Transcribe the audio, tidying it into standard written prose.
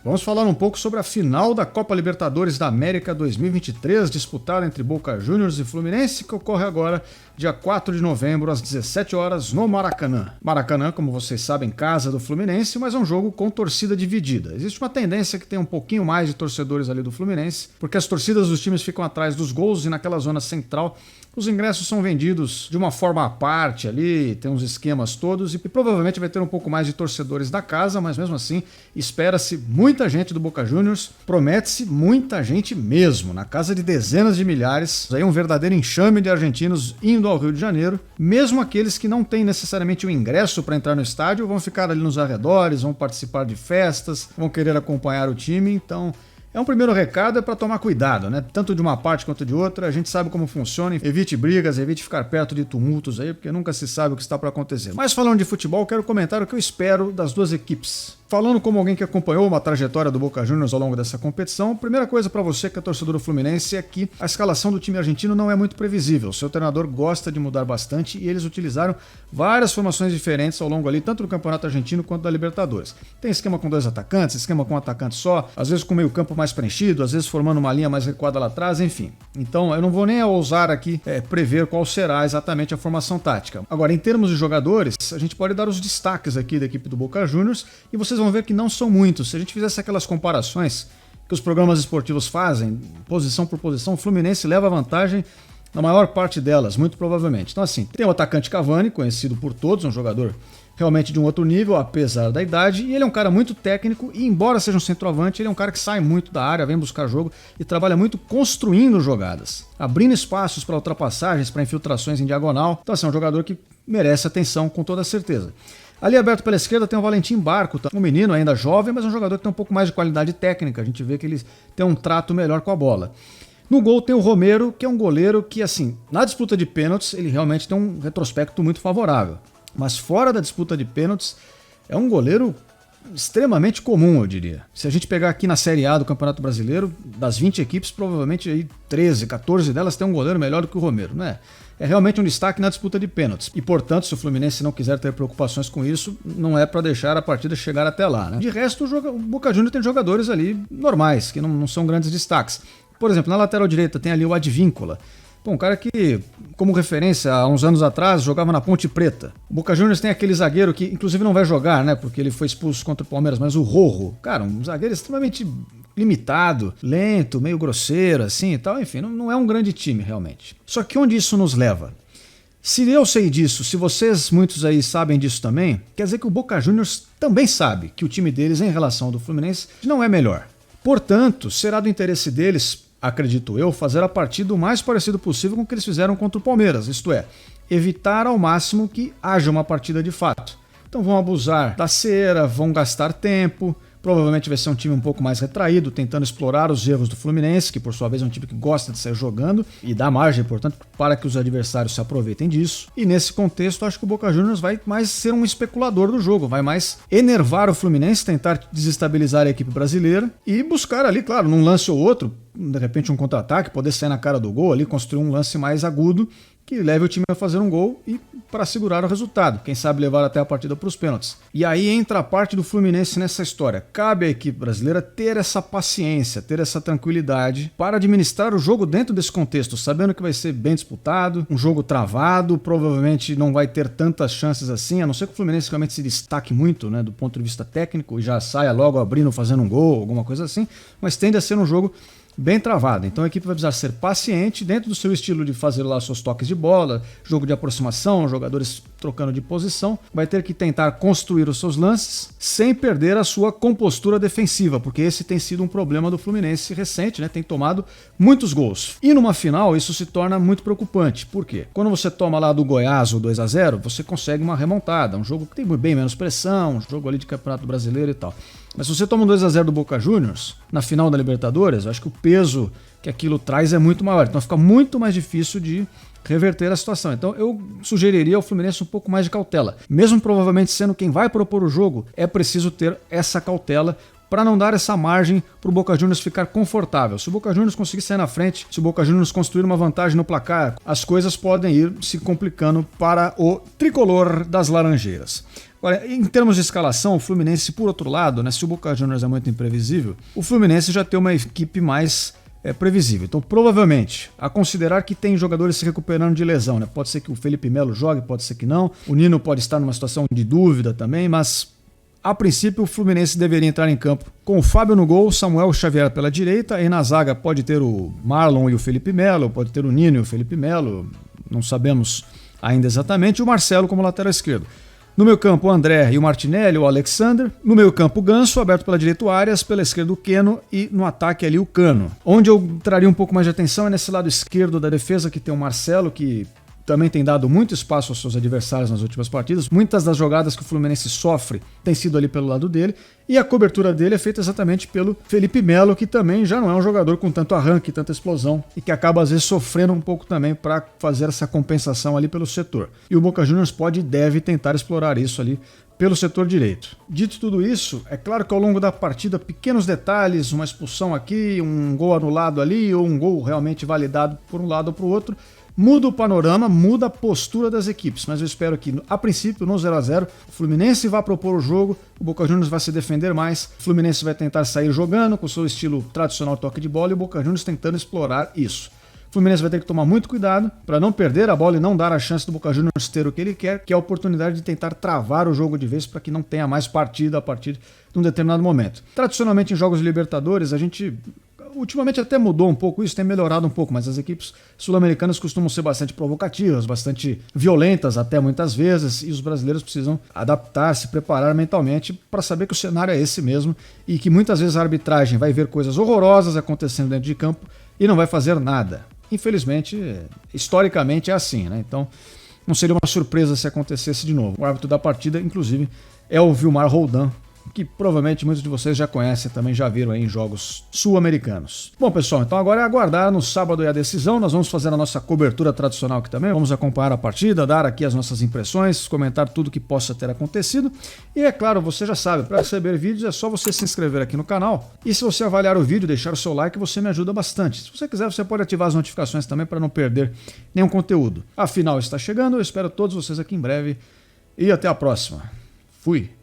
Vamos falar um pouco sobre a final da Copa Libertadores da América 2023, disputada entre Boca Juniors e Fluminense, que ocorre agora, dia 4 de novembro, às 17 horas, no Maracanã. Maracanã, como vocês sabem, casa do Fluminense, mas é um jogo com torcida dividida. Existe uma tendência que tem um pouquinho mais de torcedores ali do Fluminense, porque as torcidas dos times ficam atrás dos gols e naquela zona central os ingressos são vendidos de uma forma à parte ali, tem uns esquemas todos e provavelmente vai ter um pouco mais de torcedores da casa, mas mesmo assim espera-se muita gente do Boca Juniors, promete-se muita gente mesmo, na casa de dezenas de milhares, aí um verdadeiro enxame de argentinos indo ao Rio de Janeiro, mesmo aqueles que não têm necessariamente o ingresso para entrar no estádio vão ficar ali nos arredores, vão participar de festas, vão querer acompanhar o time, então é um primeiro recado, é para tomar cuidado, né? Tanto de uma parte quanto de outra, a gente sabe como funciona, evite brigas, evite ficar perto de tumultos aí, porque nunca se sabe o que está para acontecer. Mas falando de futebol, quero comentar o que eu espero das duas equipes. Falando como alguém que acompanhou uma trajetória do Boca Juniors ao longo dessa competição, a primeira coisa para você que é torcedor do Fluminense é que a escalação do time argentino não é muito previsível. O seu treinador gosta de mudar bastante e eles utilizaram várias formações diferentes ao longo ali, tanto do Campeonato Argentino quanto da Libertadores. Tem esquema com 2 atacantes, esquema com um atacante só, às vezes com meio campo mais preenchido, às vezes formando uma linha mais recuada lá atrás, enfim. Então eu não vou nem ousar aqui prever qual será exatamente a formação tática. Agora, em termos de jogadores, a gente pode dar os destaques aqui da equipe do Boca Juniors e vocês vão ver que não são muitos. Se a gente fizesse aquelas comparações que os programas esportivos fazem, posição por posição, o Fluminense leva vantagem na maior parte delas, muito provavelmente. Então assim, tem o atacante Cavani, conhecido por todos, um jogador realmente de um outro nível, apesar da idade, e ele é um cara muito técnico e embora seja um centroavante, ele é um cara que sai muito da área, vem buscar jogo e trabalha muito construindo jogadas, abrindo espaços para ultrapassagens, para infiltrações em diagonal. Então assim, é um jogador que merece atenção com toda certeza. Ali aberto pela esquerda tem o Valentim Barco, um menino ainda jovem, mas um jogador que tem um pouco mais de qualidade técnica. A gente vê que ele tem um trato melhor com a bola. No gol tem o Romero, que é um goleiro que, assim, na disputa de pênaltis, ele realmente tem um retrospecto muito favorável. Mas fora da disputa de pênaltis, é um goleiro extremamente comum, eu diria. Se a gente pegar aqui na Série A do Campeonato Brasileiro, das 20 equipes, provavelmente aí 13, 14 delas tem um goleiro melhor do que o Romero, né? É realmente um destaque na disputa de pênaltis. E, portanto, se o Fluminense não quiser ter preocupações com isso, não é para deixar a partida chegar até lá, né? De resto, o Boca Juniors tem jogadores ali normais, que não são grandes destaques. Por exemplo, na lateral direita tem ali o Advíncula. Um cara que, como referência, há uns anos atrás, jogava na Ponte Preta. O Boca Juniors tem aquele zagueiro que, inclusive, não vai jogar, né? Porque ele foi expulso contra o Palmeiras, mas o Rojo. Cara, um zagueiro extremamente limitado, lento, meio grosseiro, assim e tal. Enfim, não é um grande time, realmente. Só que onde isso nos leva? Se eu sei disso, se vocês, muitos aí, sabem disso também, quer dizer que o Boca Juniors também sabe que o time deles, em relação ao do Fluminense, não é melhor. Portanto, será do interesse deles, acredito eu, fazer a partida o mais parecido possível com o que eles fizeram contra o Palmeiras, isto é, evitar ao máximo que haja uma partida de fato. Então vão abusar da cera, vão gastar tempo, provavelmente vai ser um time um pouco mais retraído, tentando explorar os erros do Fluminense, que por sua vez é um time que gosta de sair jogando e dá margem, portanto, para que os adversários se aproveitem disso. E nesse contexto, acho que o Boca Juniors vai mais ser um especulador do jogo, vai mais enervar o Fluminense, tentar desestabilizar a equipe brasileira e buscar ali, claro, num lance ou outro, de repente um contra-ataque, poder sair na cara do gol ali, construir um lance mais agudo que leve o time a fazer um gol e para segurar o resultado, quem sabe levar até a partida para os pênaltis. E aí entra a parte do Fluminense nessa história. Cabe à equipe brasileira ter essa paciência, ter essa tranquilidade para administrar o jogo dentro desse contexto, sabendo que vai ser bem disputado, um jogo travado, provavelmente não vai ter tantas chances assim, a não ser que o Fluminense realmente se destaque muito, né, do ponto de vista técnico e já saia logo abrindo, fazendo um gol, alguma coisa assim, mas tende a ser um jogo bem travada. Então a equipe vai precisar ser paciente dentro do seu estilo de fazer lá seus toques de bola, jogo de aproximação, jogadores trocando de posição. Vai ter que tentar construir os seus lances sem perder a sua compostura defensiva, porque esse tem sido um problema do Fluminense recente, né? Tem tomado muitos gols. E numa final isso se torna muito preocupante. Por quê? Quando você toma lá do Goiás o 2-0, você consegue uma remontada, um jogo que tem bem menos pressão, um jogo ali de Campeonato Brasileiro e tal. Mas se você toma um 2-0 do Boca Juniors na final da Libertadores, eu acho que o peso que aquilo traz é muito maior. Então fica muito mais difícil de reverter a situação. Então eu sugeriria ao Fluminense um pouco mais de cautela. Mesmo provavelmente sendo quem vai propor o jogo, é preciso ter essa cautela para não dar essa margem para o Boca Juniors ficar confortável. Se o Boca Juniors conseguir sair na frente, se o Boca Juniors construir uma vantagem no placar, as coisas podem ir se complicando para o tricolor das Laranjeiras. Agora, em termos de escalação, o Fluminense, por outro lado, né, se o Boca Juniors é muito imprevisível, o Fluminense já tem uma equipe mais previsível. Então, provavelmente, a considerar que tem jogadores se recuperando de lesão, né? Pode ser que o Felipe Melo jogue, pode ser que não. O Nino pode estar numa situação de dúvida também, mas a princípio o Fluminense deveria entrar em campo com o Fábio no gol, Samuel Xavier pela direita, e na zaga pode ter o Marlon e o Felipe Melo, pode ter o Nino e o Felipe Melo, não sabemos ainda exatamente, e o Marcelo como lateral esquerdo. No meio campo, o André e o Martinelli, o Alexander. No meio campo, o Ganso, aberto pela direita o Arias, pela esquerda o Keno e no ataque ali o Cano. Onde eu traria um pouco mais de atenção é nesse lado esquerdo da defesa, que tem o Marcelo, que também tem dado muito espaço aos seus adversários nas últimas partidas. Muitas das jogadas que o Fluminense sofre têm sido ali pelo lado dele. E a cobertura dele é feita exatamente pelo Felipe Melo, que também já não é um jogador com tanto arranque, tanta explosão, e que acaba às vezes sofrendo um pouco também para fazer essa compensação ali pelo setor. E o Boca Juniors pode e deve tentar explorar isso ali pelo setor direito. Dito tudo isso, é claro que ao longo da partida, pequenos detalhes, uma expulsão aqui, um gol anulado ali, ou um gol realmente validado por um lado ou para o outro, muda o panorama, muda a postura das equipes, mas eu espero que, a princípio, no 0-0, o Fluminense vai propor o jogo, o Boca Juniors vai se defender mais, o Fluminense vai tentar sair jogando com o seu estilo tradicional toque de bola e o Boca Juniors tentando explorar isso. O Fluminense vai ter que tomar muito cuidado para não perder a bola e não dar a chance do Boca Juniors ter o que ele quer, que é a oportunidade de tentar travar o jogo de vez para que não tenha mais partida a partir de um determinado momento. Tradicionalmente em jogos de Libertadores, a gente ultimamente até mudou um pouco isso, tem melhorado um pouco, mas as equipes sul-americanas costumam ser bastante provocativas, bastante violentas até muitas vezes, e os brasileiros precisam adaptar, se preparar mentalmente para saber que o cenário é esse mesmo e que muitas vezes a arbitragem vai ver coisas horrorosas acontecendo dentro de campo e não vai fazer nada. Infelizmente, historicamente é assim, né? Então não seria uma surpresa se acontecesse de novo. O árbitro da partida, inclusive, é o Vilmar Roldan, que provavelmente muitos de vocês já conhecem, também já viram aí em jogos sul-americanos. Bom, pessoal, então agora é aguardar no sábado e a decisão. Nós vamos fazer a nossa cobertura tradicional aqui também. Vamos acompanhar a partida, dar aqui as nossas impressões, comentar tudo que possa ter acontecido. E é claro, você já sabe, para receber vídeos é só você se inscrever aqui no canal. E se você avaliar o vídeo, deixar o seu like, você me ajuda bastante. Se você quiser, você pode ativar as notificações também para não perder nenhum conteúdo. A final está chegando, eu espero todos vocês aqui em breve. E até a próxima. Fui!